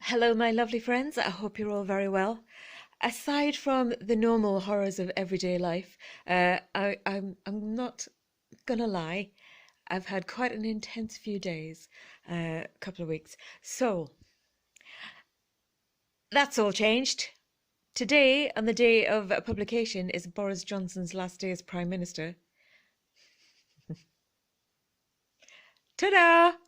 Hello, my lovely friends. I hope you're all very well. Aside from the normal horrors of everyday life, I'm not gonna lie. I've had quite an intense few days, couple of weeks. So that's all changed. Today, on the day of publication, is Boris Johnson's last day as Prime Minister. Ta-da!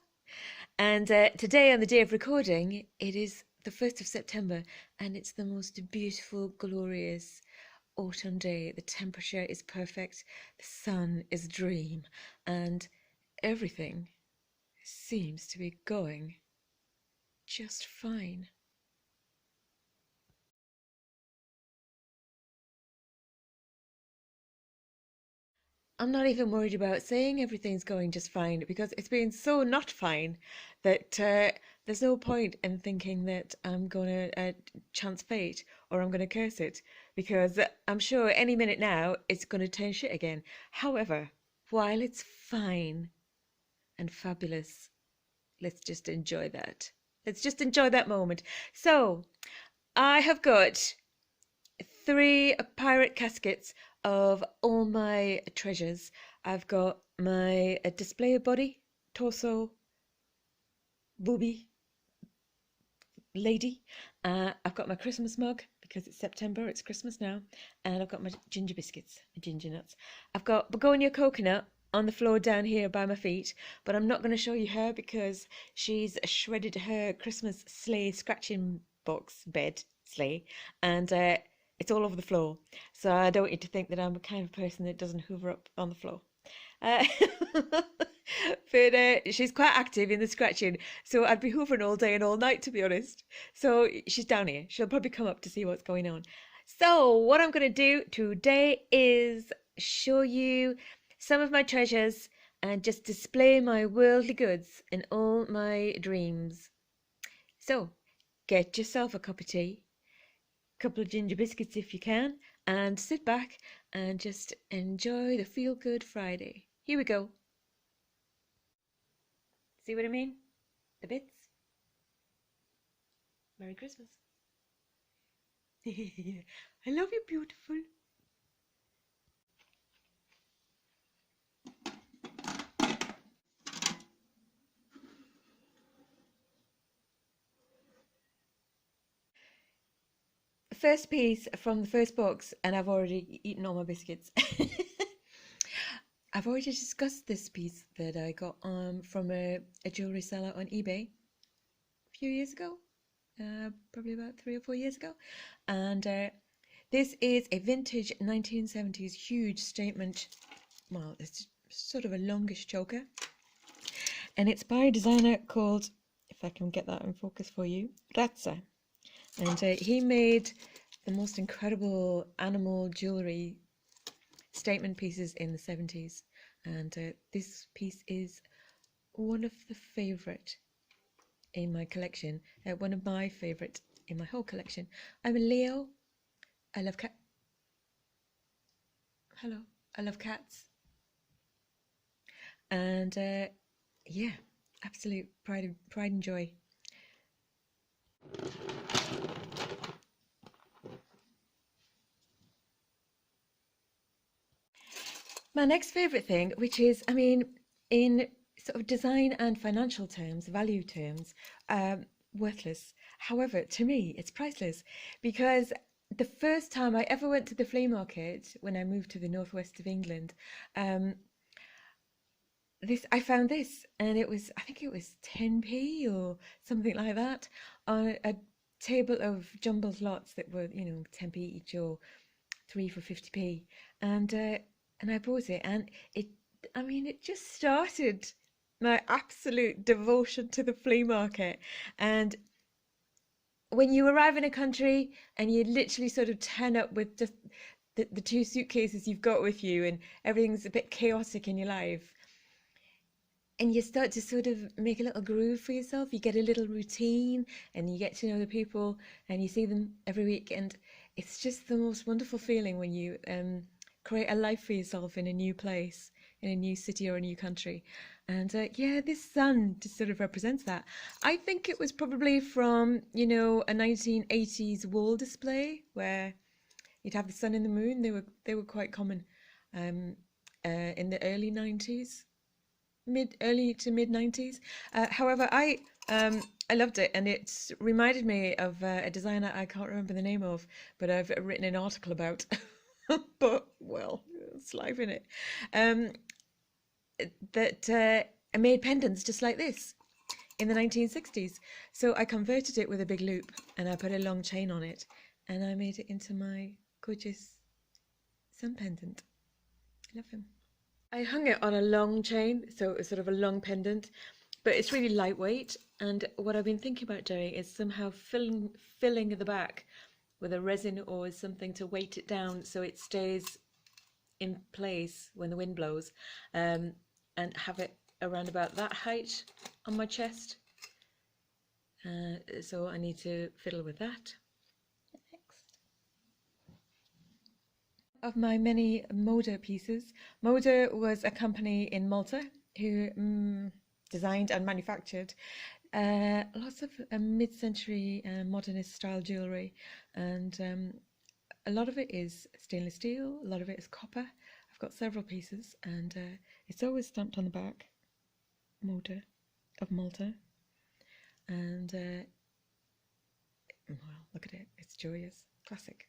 And today, on the day of recording, it is the 1st of September, and it's the most beautiful, glorious autumn day. The temperature is perfect, the sun is a dream, and everything seems to be going just fine. I'm not even worried about saying everything's going just fine because it's been so not fine that there's no point in thinking that I'm going to chance fate or I'm going to curse it, because I'm sure any minute now it's going to turn shit again. However, while it's fine and fabulous, let's just enjoy that. Let's just enjoy that moment. So, I have got 3 pirate caskets of all my treasures. I've got my display body, torso, booby, lady. I've got my Christmas mug because it's September, it's Christmas now. And I've got my ginger biscuits, my ginger nuts. I've got begonia coconut on the floor down here by my feet, but I'm not going to show you her because she's shredded her Christmas sleigh scratching box bed sleigh, and it's all over the floor. So I don't want you to think that I'm the kind of person that doesn't hoover up on the floor. Uh, but she's quite active in the scratching, so I'd be hoovering all day and all night, to be honest. So she's down here. She'll probably come up to see what's going on. So what I'm going to do today is show you some of my treasures and just display my worldly goods and all my dreams. So get yourself a cup of tea, a couple of ginger biscuits if you can, and sit back and just enjoy the Feel Good Friday. Here we go. See what I mean? The bits. Merry Christmas. I love you, beautiful. First piece from the first box, and I've already eaten all my biscuits. I've already discussed this piece that I got from a jewellery seller on eBay a few years ago, probably about 3 or 4 years ago. And this is a vintage 1970s huge statement, well, it's sort of a longish choker. And it's by a designer called, if I can get that in focus for you, Razza. And he made the most incredible animal jewellery statement pieces in the 70s. And this piece is one of the favourite in my collection, one of my favourite in my whole collection. I'm a Leo. I love cat. Hello. I love cats. And yeah, absolute pride and joy. My next favourite thing, which is, I mean, in sort of design and financial terms, value terms, worthless. However, to me, it's priceless, because the first time I ever went to the flea market when I moved to the northwest of England, I found this, and it was, I think it was 10p or something like that, on a table of jumbled lots that were, 10p each or 3 for 50p, and I bought it, and it just started my absolute devotion to the flea market. And when you arrive in a country and you literally sort of turn up with just the 2 suitcases you've got with you, and everything's a bit chaotic in your life, and you start to sort of make a little groove for yourself, you get a little routine, and you get to know the people, and you see them every week, and it's just the most wonderful feeling when you create a life for yourself in a new place. in a new city or a new country. And yeah, this sun just sort of represents that. I think it was probably from, you know, a 1980s wall display where you'd have the sun and the moon. They were quite common in the early 90s, early to mid 90s. However, I loved it, and it reminded me of a designer I can't remember the name of, but I've written an article about. But well, it's life in it. That I made pendants just like this in the 1960s. So I converted it with a big loop, and I put a long chain on it, and I made it into my gorgeous sun pendant. I love him. I hung it on a long chain, so it was sort of a long pendant, but it's really lightweight. And what I've been thinking about doing is somehow filling the back with a resin or something to weight it down so it stays in place when the wind blows, and have it around about that height on my chest. So I need to fiddle with that. Next. Of my many Moda pieces, Moda was a company in Malta who designed and manufactured lots of mid-century modernist style jewellery, and a lot of it is stainless steel, a lot of it is copper. I've got several pieces, and it's always stamped on the back, Moda of Malta. And well, look at it, it's joyous, classic.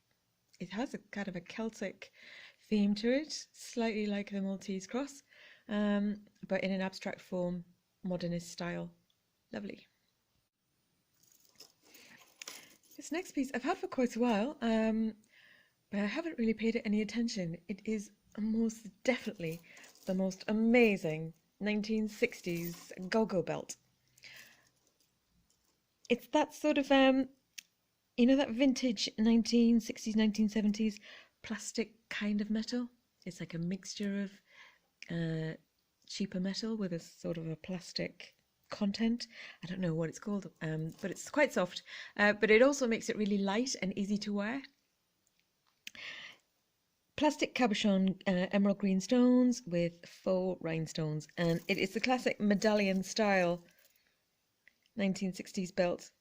It has a kind of a Celtic theme to it, slightly like the Maltese cross, but in an abstract form, modernist style. Lovely. This next piece I've had for quite a while, but I haven't really paid it any attention. It is most definitely the most amazing 1960s go-go belt. It's that sort of, you know, that vintage 1960s, 1970s plastic kind of metal. It's like a mixture of cheaper metal with a sort of a plastic content. I don't know what it's called, but it's quite soft, but it also makes it really light and easy to wear. Plastic cabochon emerald green stones with faux rhinestones, and it is the classic medallion style 1960s belt.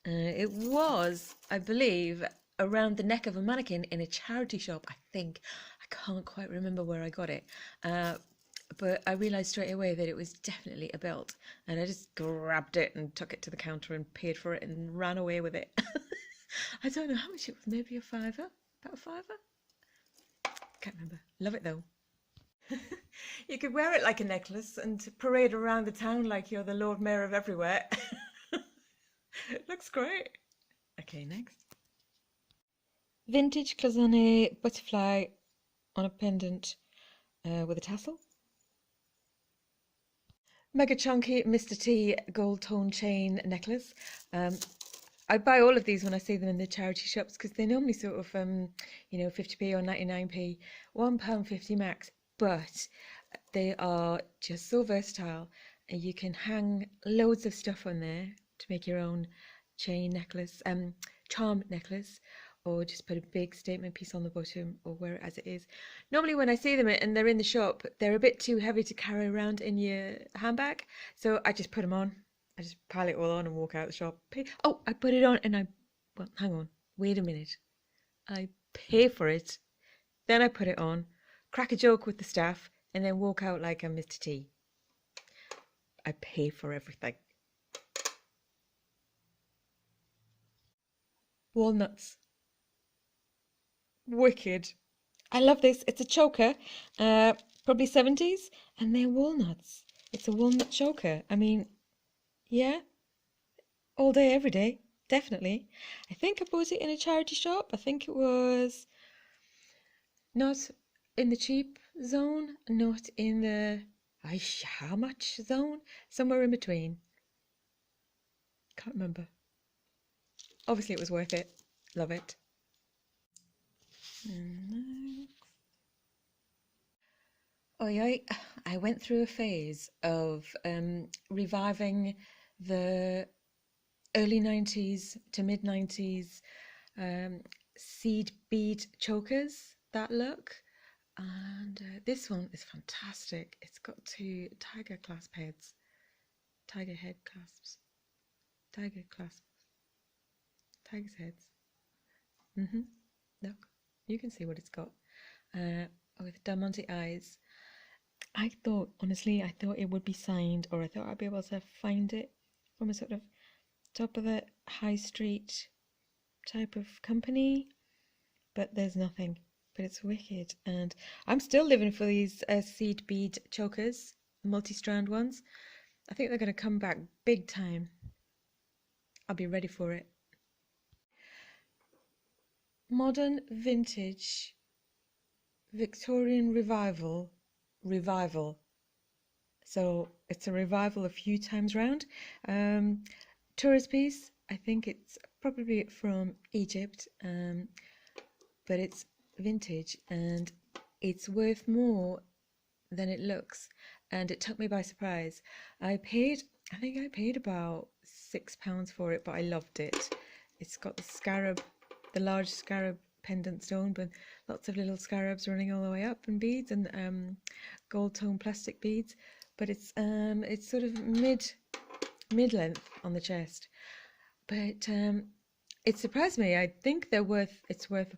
It was, I believe, around the neck of a mannequin in a charity shop, I think. I can't quite remember where I got it, but I realised straight away that it was definitely a belt, and I just grabbed it and took it to the counter and paid for it and ran away with it. I don't know how much it was, maybe a fiver, about a fiver? Can't remember. Love it though. You could wear it like a necklace and parade around the town like you're the Lord Mayor of everywhere. It looks great. Okay, next. Vintage cloisonné butterfly on a pendant with a tassel. Mega chunky Mr. T gold tone chain necklace. I buy all of these when I see them in the charity shops because they're normally sort of, you know, 50p or 99p, £1.50 max, but they are just so versatile, and you can hang loads of stuff on there to make your own chain necklace, charm necklace, or just put a big statement piece on the bottom or wear it as it is. Normally when I see them and they're in the shop, they're a bit too heavy to carry around in your handbag, so I just put them on. I just pile it all on and walk out the shop. Oh, I put it on and well, hang on, wait a minute. I pay for it, then I put it on, crack a joke with the staff, and then walk out like I'm Mr. T. I pay for everything. Walnuts. Wicked. I love this. It's a choker, probably 70s, and they're walnuts. It's a walnut choker. I mean, yeah, all day, every day, definitely. I think I bought it in a charity shop. I think it was not in the cheap zone, not in the how much zone, somewhere in between. Can't remember. Obviously it was worth it. Love it. I went through a phase of reviving the early 90s to mid 90s seed bead chokers, that look. And this one is fantastic. It's got two tiger clasp heads, tiger head clasps, tiger clasps, tiger's heads. Look, you can see what it's got. With diamante eyes. I thought, honestly, I thought it would be signed, or I thought I'd be able to find it from a sort of top of the high street type of company, but there's nothing. But it's wicked, and I'm still living for these seed bead chokers, the multi-strand ones. I think they're going to come back big time. I'll be ready for it. Modern vintage Victorian revival. So it's a revival a few times round. Tourist piece. I think it's probably from Egypt, but it's vintage and it's worth more than it looks, and it took me by surprise. I think I paid about £6 for it, but I loved it. It's got the scarab, the large scarab pendant stone, but lots of little scarabs running all the way up, and beads, and gold tone plastic beads, but it's sort of mid-length on the chest, but it surprised me. I think it's worth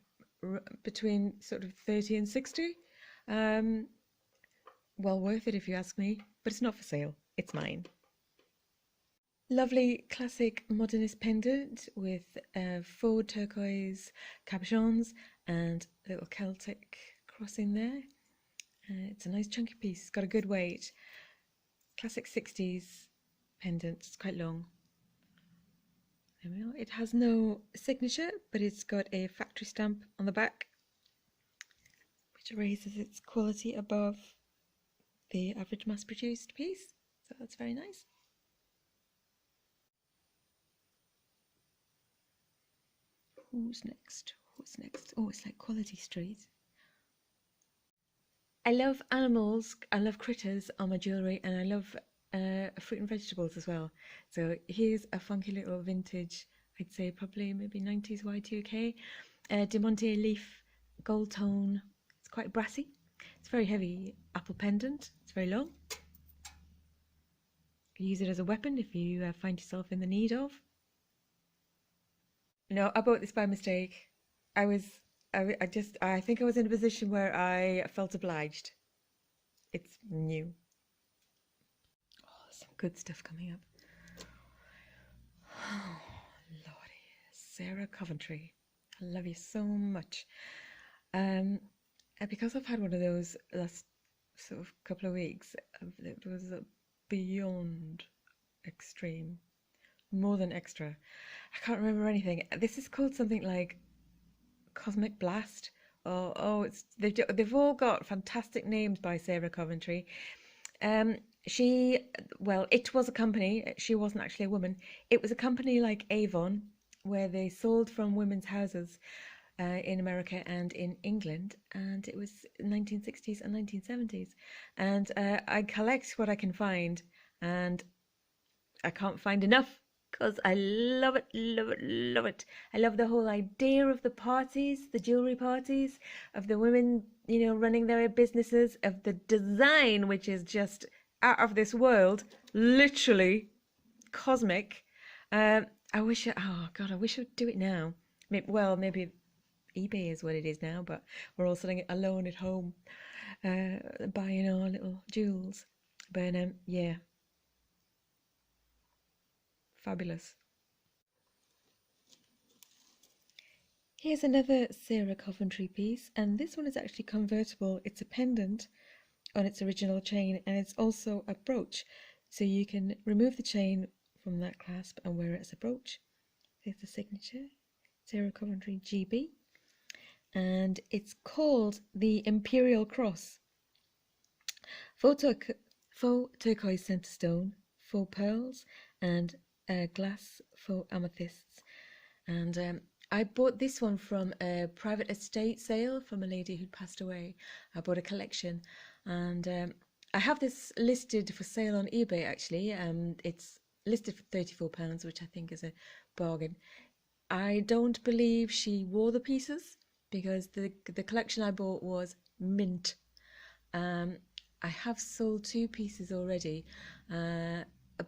between sort of 30 and 60. Well worth it if you ask me, but it's not for sale, it's mine. Lovely classic modernist pendant with faux turquoise cabochons and a little Celtic cross in there. It's a nice chunky piece, got a good weight. Classic 60s pendant, it's quite long. There we are. It has no signature, but it's got a factory stamp on the back, which raises its quality above the average mass-produced piece. So that's very nice. Who's next? Who's next? Oh, it's like Quality Street. I love animals, I love critters on my jewellery, and I love fruit and vegetables as well. So here's a funky little vintage, I'd say probably maybe 90s Y2K, Diamante leaf gold tone. It's quite brassy. It's very heavy apple pendant. It's very long. You use it as a weapon if you find yourself in the need of. No, I bought this by mistake. I think I was in a position where I felt obliged. It's new. Some good stuff coming up. Oh, Lordy. Sarah Coventry. I love you so much. And because I've had one of those last sort of couple of weeks, it was beyond extreme. More than extra. I can't remember anything. This is called something like Cosmic Blast. They've all got fantastic names by Sarah Coventry. It was a company. She wasn't actually a woman. It was a company like Avon, where they sold from women's houses in America and in England, and it was 1960s and 1970s. And I collect what I can find, and I can't find enough because I love it, love it, love it. I love the whole idea of the parties, the jewellery parties, of the women, running their businesses, of the design, which is just out of this world, literally cosmic. I wish I'd do it now. Maybe eBay is what it is now, but we're all sitting alone at home, buying our little jewels. But yeah, fabulous. Here's another Sarah Coventry piece, and this one is actually convertible. It's a pendant on its original chain, and it's also a brooch, so you can remove the chain from that clasp and wear it as a brooch. There's the signature, Sarah Coventry GB, and it's called the Imperial Cross. Faux turquoise centre stone, faux pearls, and glass faux amethysts. And I bought this one from a private estate sale from a lady who'd passed away. I bought a collection, and I have this listed for sale on eBay actually. It's listed for £34, which I think is a bargain. I don't believe she wore the pieces, because the collection I bought was mint. I have sold 2 pieces already.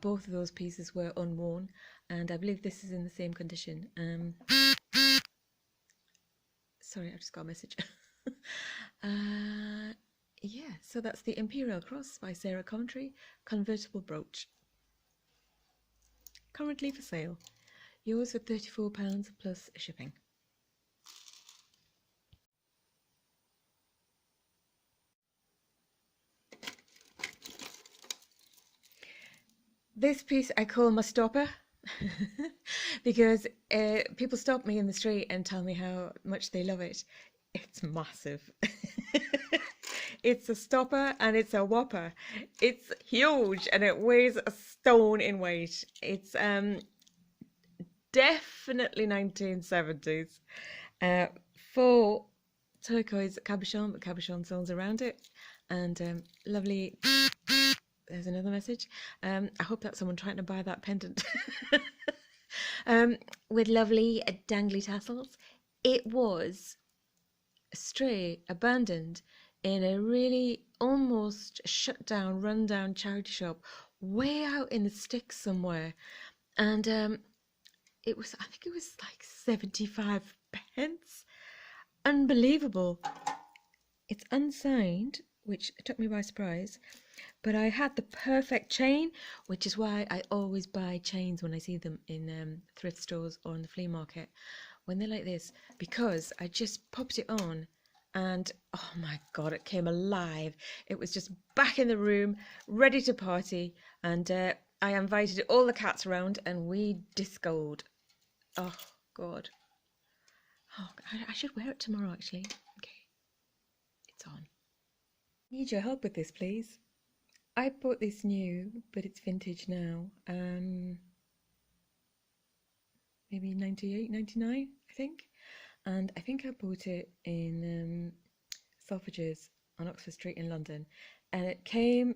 Both of those pieces were unworn, and I believe this is in the same condition. Sorry, I just got a message. Yeah, so that's the Imperial Cross by Sarah Coventry convertible brooch. Currently for sale. Yours for £34 plus shipping. This piece I call my stopper because people stop me in the street and tell me how much they love it. It's massive. It's a stopper and it's a whopper. It's huge and it weighs a stone in weight. It's definitely 1970s. Full turquoise cabochon, but cabochon zones around it, and lovely. There's another message. I hope that's someone trying to buy that pendant. With lovely dangly tassels. It was stray, abandoned in a really almost shut down, run down charity shop way out in the sticks somewhere, and it was, I think it was like 75 pence. Unbelievable. It's unsigned, which took me by surprise, but I had the perfect chain, which is why I always buy chains when I see them in thrift stores or in the flea market when they're like this, because I just popped it on and oh my god, it came alive. It was just back in the room, ready to party, and I invited all the cats around and we discoed. Oh god. Oh, I should wear it tomorrow actually. Okay, it's on. Need your help with this, please. I bought this new, but it's vintage now. Maybe 98, 99, I think. And I think I bought it in Selfridges on Oxford Street in London. And it came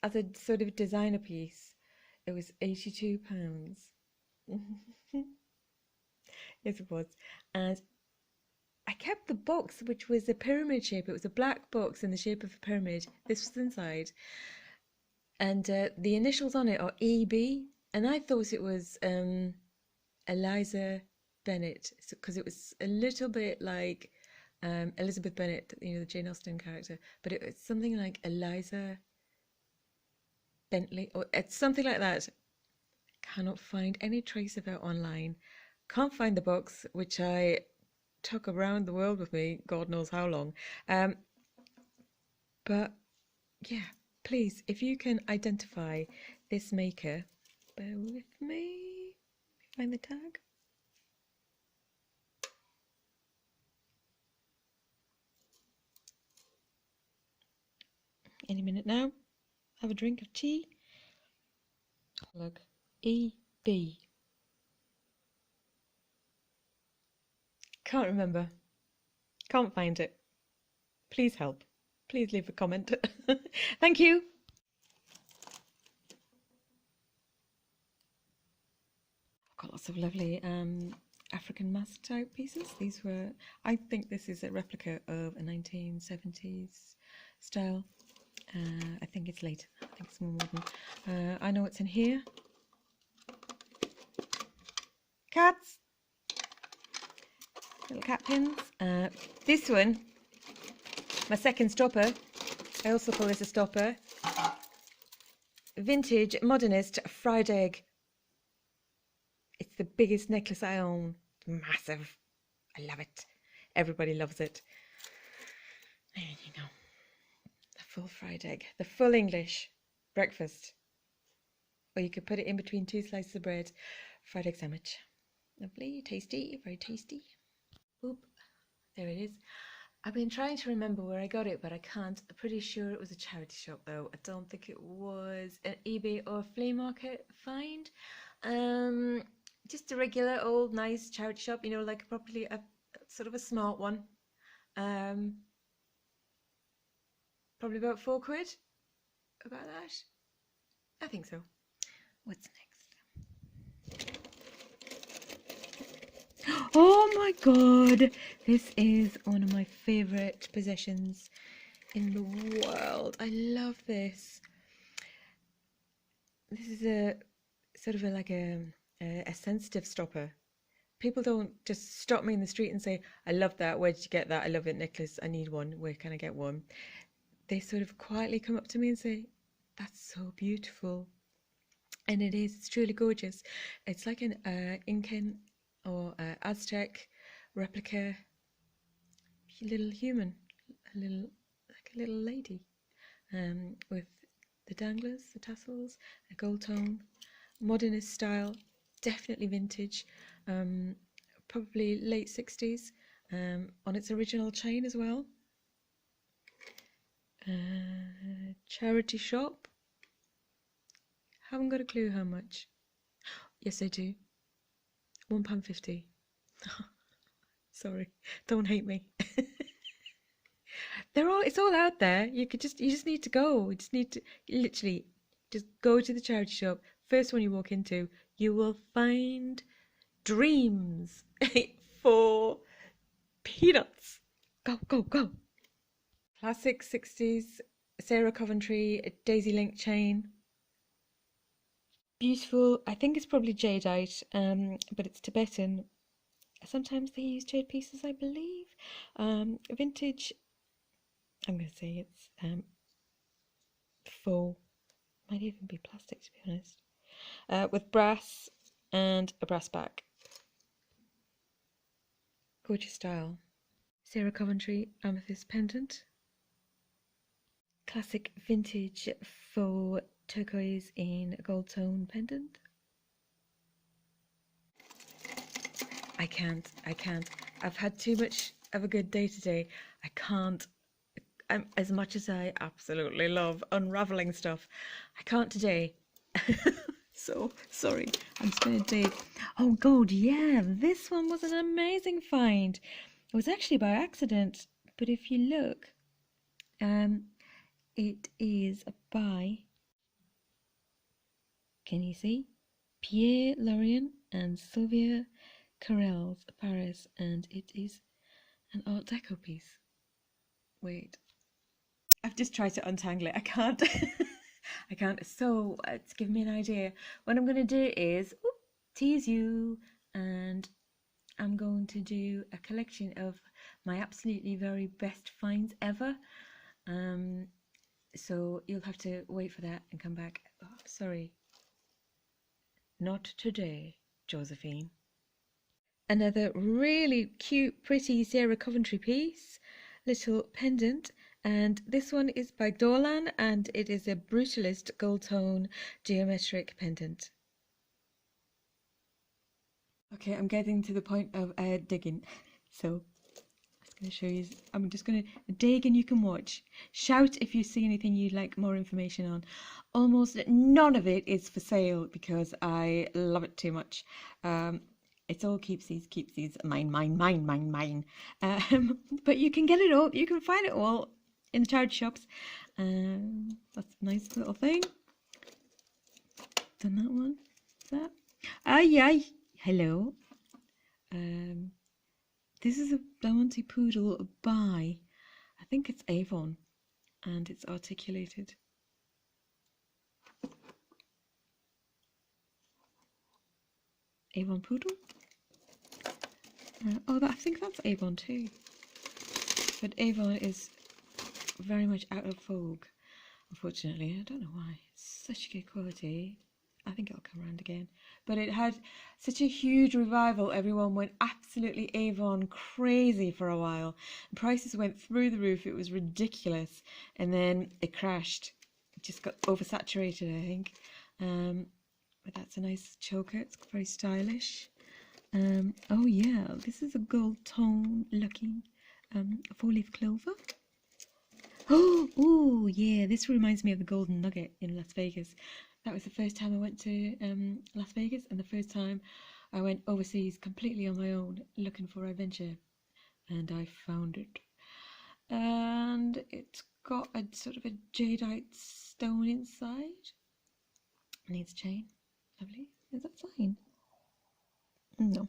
as a sort of designer piece. It was £82. Yes, it was. And I kept the box, which was a pyramid shape. It was a black box in the shape of a pyramid. This was inside. And the initials on it are EB. And I thought it was Eliza Bennett, because it was a little bit like Elizabeth Bennet, you know, the Jane Austen character. But it was something like Eliza Bentley, or it's something like that. Cannot find any trace of it online. Can't find the box, which I took around the world with me, God knows how long. But yeah, please, if you can identify this maker, bear with me. Find the tag. Any minute now. Have a drink of tea. Look, EB. Can't remember. Can't find it. Please help. Please leave a comment. Thank you. I've got lots of lovely African mask type pieces. These were, I think this is a replica of a 1970s style. I think it's later. I think it's more modern. I know what's in here. Cats. Little cat pins. This one, my second stopper. I also call this a stopper. Vintage modernist fried egg. It's the biggest necklace I own. Massive. I love it. Everybody loves it. And you know, the full fried egg. The full English breakfast. Or you could put it in between 2 slices of bread. Fried egg sandwich. Lovely, tasty, very tasty. Oop, there it is. I've been trying to remember where I got it, but I can't. I'm pretty sure it was a charity shop though. I don't think it was an eBay or flea market find. Just a regular old nice charity shop, you know, like probably a sort of a smart one. Probably about £4. About that. I think so. What's next? Oh my god, this is one of my favourite possessions in the world. I love this. This is a sort of like a sensitive stopper. People don't just stop me in the street and say, I love that, where did you get that? I love it, Nicholas, I need one, where can I get one? They sort of quietly come up to me and say, that's so beautiful. And it is, it's truly gorgeous. It's like an Incan or Aztec replica little human, like a little lady, with the danglers, the tassels, a gold tone, modernist style, definitely vintage, probably late 60s, on its original chain as well. Charity shop. Haven't got a clue how much. Yes, I do. £1.50. Sorry, don't hate me. It's all out there. You just need to go. You just need to literally just go to the charity shop. First one you walk into, you will find dreams for peanuts. Go, go, go. Classic 60s Sarah Coventry daisy link chain. Beautiful. I think it's probably jadeite, but it's Tibetan. Sometimes they use jade pieces, I believe. Vintage. I'm going to say it's faux. Might even be plastic, to be honest. With brass and a brass back. Gorgeous style. Sarah Coventry amethyst pendant. Classic vintage faux turquoise in gold tone pendant. I can't. I've had too much of a good day today. I can't. As much as I absolutely love unraveling stuff, I can't today. So sorry. I'm just going to dig. Oh god, yeah, this one was an amazing find. It was actually by accident, but if you look, it is by, can you see? Pierre Lorient and Sylvia Carrel's Paris, and it is an Art Deco piece. Wait, I've just tried to untangle it. I can't. I can't. So to give me an idea, what I'm going to do is tease you, and I'm going to do a collection of my absolutely very best finds ever. So you'll have to wait for that and come back. Oh, sorry. Not today, Josephine. Another really cute, pretty Sarah Coventry piece, little pendant, and this one is by Dorlan, and it is a brutalist gold tone geometric pendant. Okay, I'm getting to the point of digging, so I'm just going to show you. I'm just going to dig and you can watch. Shout if you see anything you'd like more information on. Almost none of it is for sale because I love it too much. It's all keepsies, mine. But you can get it all. You can find it all in the charity shops. That's a nice little thing. Done that one. That. Aye. Hello. This is a Bounty Poodle by, I think it's Avon, and it's articulated. Avon Poodle? I think that's Avon too. But Avon is very much out of vogue, unfortunately. I don't know why. It's such good quality. I think it'll come around again. But it had such a huge revival. Everyone went absolutely Avon crazy for a while. Prices went through the roof. It was ridiculous. And then it crashed. It just got oversaturated, I think. But that's a nice choker. It's very stylish. Oh yeah, this is a gold tone looking 4-leaf clover. Oh yeah, this reminds me of the Golden Nugget in Las Vegas. That was the first time I went to Las Vegas, and the first time I went overseas completely on my own looking for adventure, and I found it. And it's got a sort of a jadeite stone inside. Needs chain. Lovely. Is that fine? No.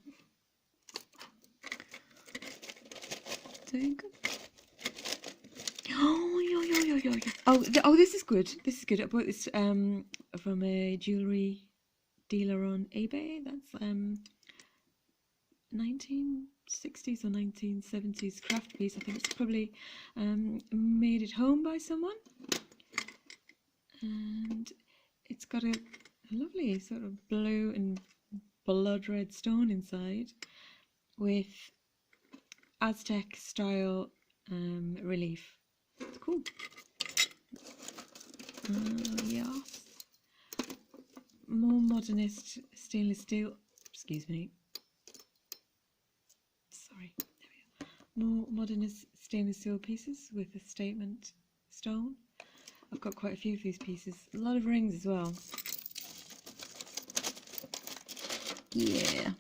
Doing good. Oh, oh, this is good. This is good. I bought this from a jewellery dealer on eBay. That's 1960s or 1970s craft piece. I think it's probably made at home by someone, and it's got a lovely sort of blue and blood red stone inside with Aztec style relief. It's cool. Yes. More modernist stainless steel. Excuse me. Sorry. There we go. More modernist stainless steel pieces with a statement stone. I've got quite a few of these pieces. A lot of rings as well. Yeah.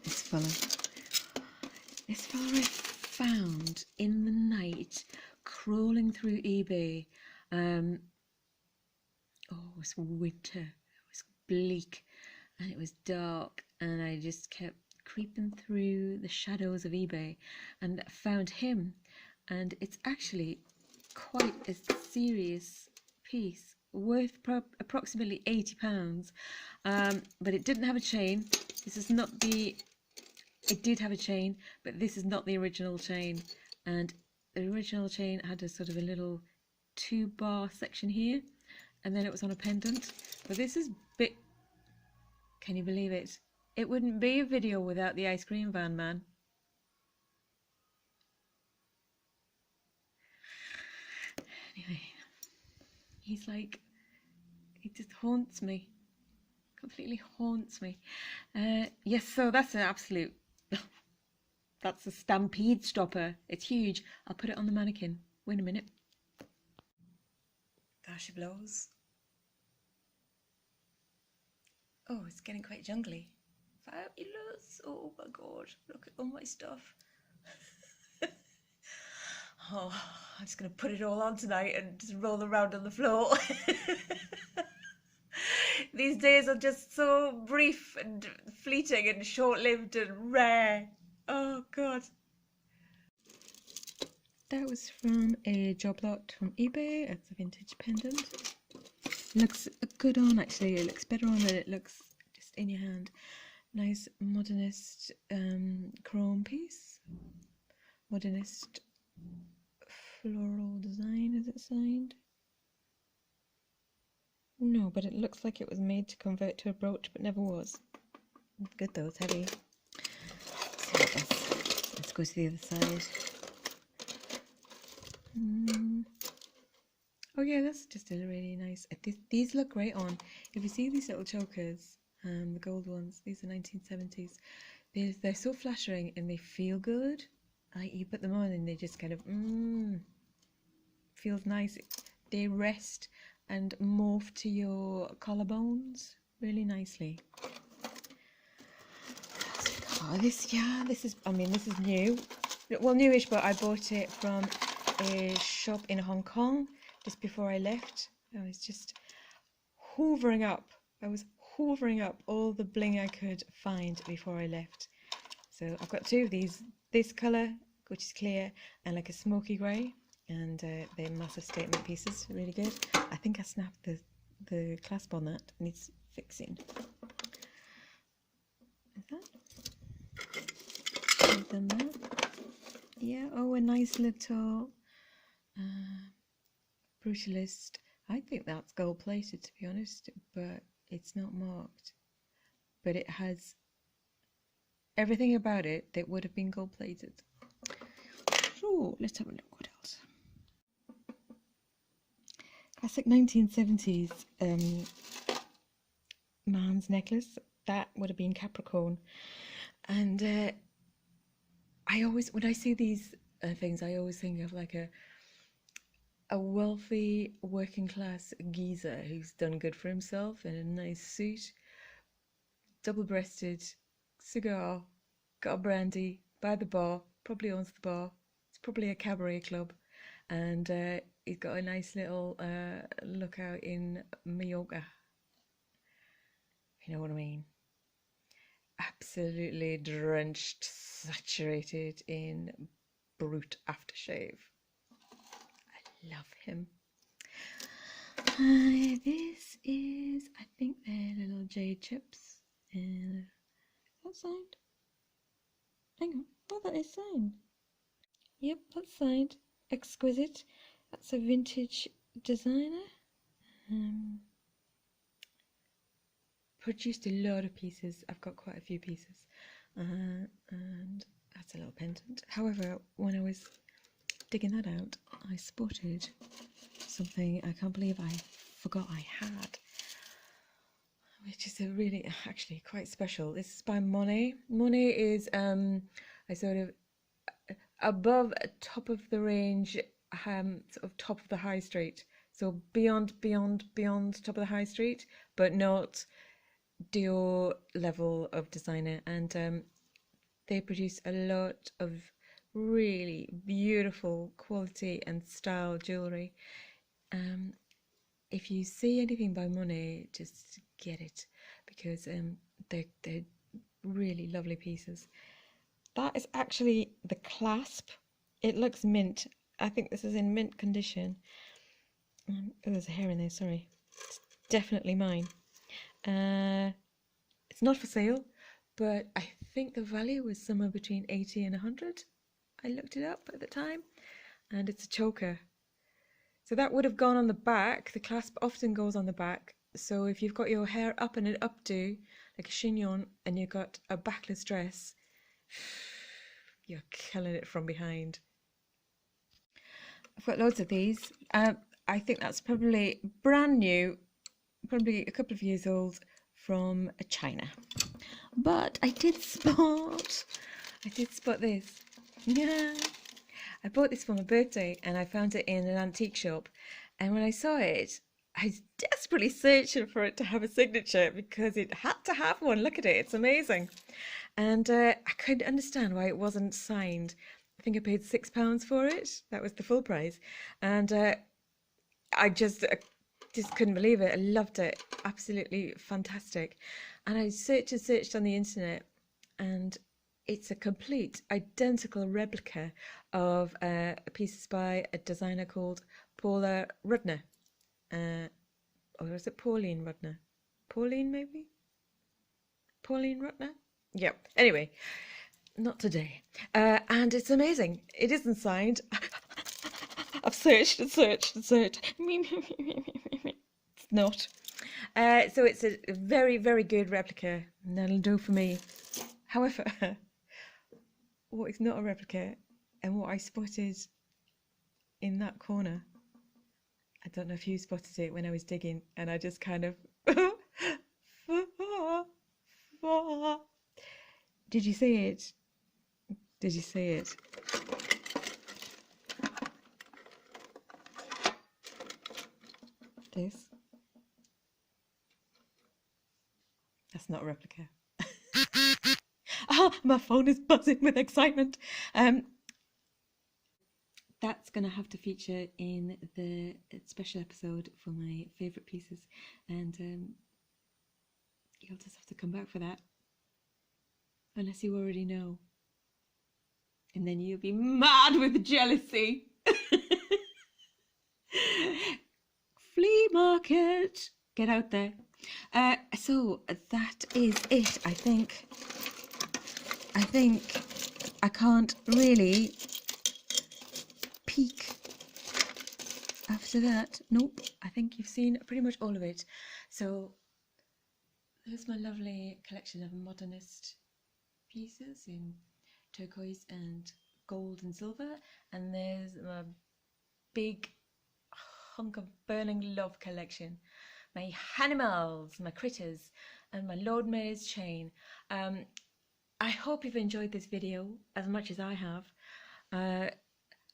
This fella I found in the night, crawling through eBay. Oh, it was winter. It was bleak, and it was dark, and I just kept creeping through the shadows of eBay, and found him. And it's actually quite a serious piece, worth approximately £80. But it didn't have a chain. This is not the. It did have a chain, but this is not the original chain. And the original chain had a sort of a little 2-bar section here, and then it was on a pendant. But this is bit. Can you believe it? It wouldn't be a video without the ice cream van man. Anyway, he's like, he just haunts me. Completely haunts me. Yes, so that's an absolute. That's a stampede stopper. It's huge. I'll put it on the mannequin. Wait a minute. There she blows. Oh, it's getting quite jungly. Fabulous. Oh my god. Look at all my stuff. Oh, I'm just going to put it all on tonight and just roll around on the floor. These days are just so brief and fleeting and short-lived and rare. Oh god. That was from a job lot from eBay. It's a vintage pendant. Looks good on, actually. It looks better on than it looks just in your hand. Nice modernist chrome piece. Modernist floral design. Is it signed? No, but it looks like it was made to convert to a brooch, but never was. Good though, it's heavy. Let's go to the other side. Oh yeah, that's just a really nice. These look great on. If you see these little chokers, the gold ones, these are 1970s. They're so flattering and they feel good. Like you put them on and they just kind of feels nice. They rest and morph to your collarbones really nicely. Oh, this is, I mean, this is new. Well, newish, but I bought it from a shop in Hong Kong just before I left. I was just hoovering up. I was hoovering up all the bling I could find before I left. So I've got two of these. This colour, which is clear, and like a smoky grey. And they're massive statement pieces, really good. I think I snapped the clasp on that. Needs fixing. Is that? I've done that. Yeah. Oh, a nice little brutalist. I think that's gold plated, to be honest, but it's not marked. But it has everything about it that would have been gold plated. So let's have a look. What else? Classic 1970s man's necklace. That would have been Capricorn. And I always, when I see these things, I always think of like a wealthy working class geezer who's done good for himself in a nice suit, double-breasted, cigar, got a brandy by the bar, probably owns the bar. It's probably a cabaret club, and he's got a nice little lookout in Mallorca. You know what I mean? Absolutely drenched, saturated in brute aftershave. I love him. This is, I think they're little jade chips. Is that signed? Hang on, oh, that is signed. Yep, that's signed. Exquisite. That's a vintage designer. Produced a lot of pieces. I've got quite a few pieces. And that's a little pendant. However, when I was digging that out, I spotted something I can't believe I forgot I had, which is a really, actually quite special. This is by Monet. Monet is a sort of above top of the range, sort of top of the high street. So beyond top of the high street, but not Dior level of designer. And they produce a lot of really beautiful quality and style jewellery. If you see anything by Monet, just get it, because they're really lovely pieces. That is actually the clasp. It looks mint. I think this is in mint condition. Oh, there's a hair in there, sorry. It's definitely mine. It's not for sale, but I think the value was somewhere between 80 and 100. I looked it up at the time, and it's a choker. So that would have gone on the back. The clasp often goes on the back. So if you've got your hair up in an updo, like a chignon, and you've got a backless dress, you're killing it from behind. I've got loads of these. I think that's probably brand new, probably a couple of years old, from China. But I did spot this. Yeah. I bought this for my birthday and I found it in an antique shop. And when I saw it, I was desperately searching for it to have a signature, because it had to have one. Look at it, it's amazing. And I couldn't understand why it wasn't signed. I think I paid £6 for it. That was the full price. And I just couldn't believe it. I loved it. Absolutely fantastic. And I searched on the internet, and it's a complete identical replica of pieces by a designer called Paula Rudner. Or is it Pauline Rudner? Pauline, maybe? Pauline Rudner? Yeah. Anyway, not today. And it's amazing. It isn't signed. I've searched and searched and searched. It's not. So it's a very, very good replica, and that'll do for me. However, what is not a replica, and what I spotted in that corner, I don't know if you spotted it when I was digging, and I just kind of did you see it? Did you see it? This? That's not a replica. Ah, my phone is buzzing with excitement. That's going to have to feature in the special episode for my favourite pieces, and you'll just have to come back for that, unless you already know, and then you'll be mad with jealousy. Flea market, get out there. So that is it. I think I can't really peek after that. Nope, I think you've seen pretty much all of it. So there's my lovely collection of modernist pieces in turquoise and gold and silver, and there's my big hunk of burning love collection, my animals, my critters, and my Lord Mayor's chain. I hope you've enjoyed this video as much as I have.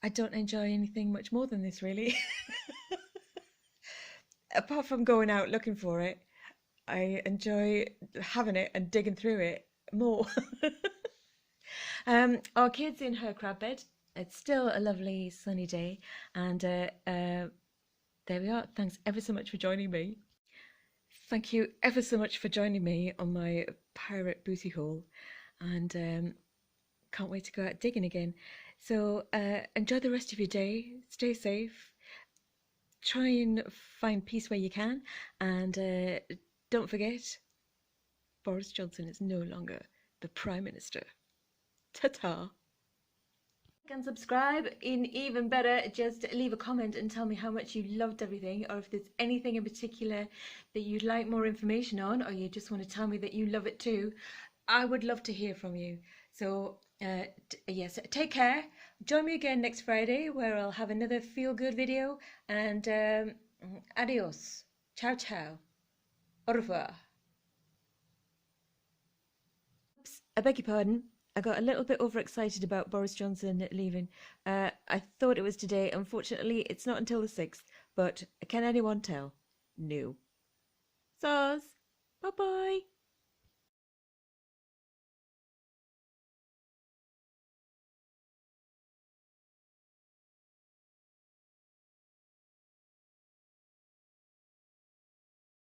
I don't enjoy anything much more than this, really. Apart from going out looking for it, I enjoy having it and digging through it more. Our kid's in her crab bed. It's still a lovely sunny day, and there we are. Thanks ever so much for joining me. Thank you ever so much for joining me on my pirate booty haul, and can't wait to go out digging again. So enjoy the rest of your day, stay safe, try and find peace where you can, and don't forget, Boris Johnson is no longer the Prime Minister. Ta-ta! And subscribe. In even better, just leave a comment and tell me how much you loved everything, or if there's anything in particular that you'd like more information on, or you just want to tell me that you love it too. I would love to hear from you. So yes, take care. Join me again next Friday where I'll have another feel good video, and adios. Ciao ciao. Au revoir. Oops, I beg your pardon. I got a little bit overexcited about Boris Johnson leaving. I thought it was today. Unfortunately, it's not until the 6th. But can anyone tell? No. Soz. Bye-bye.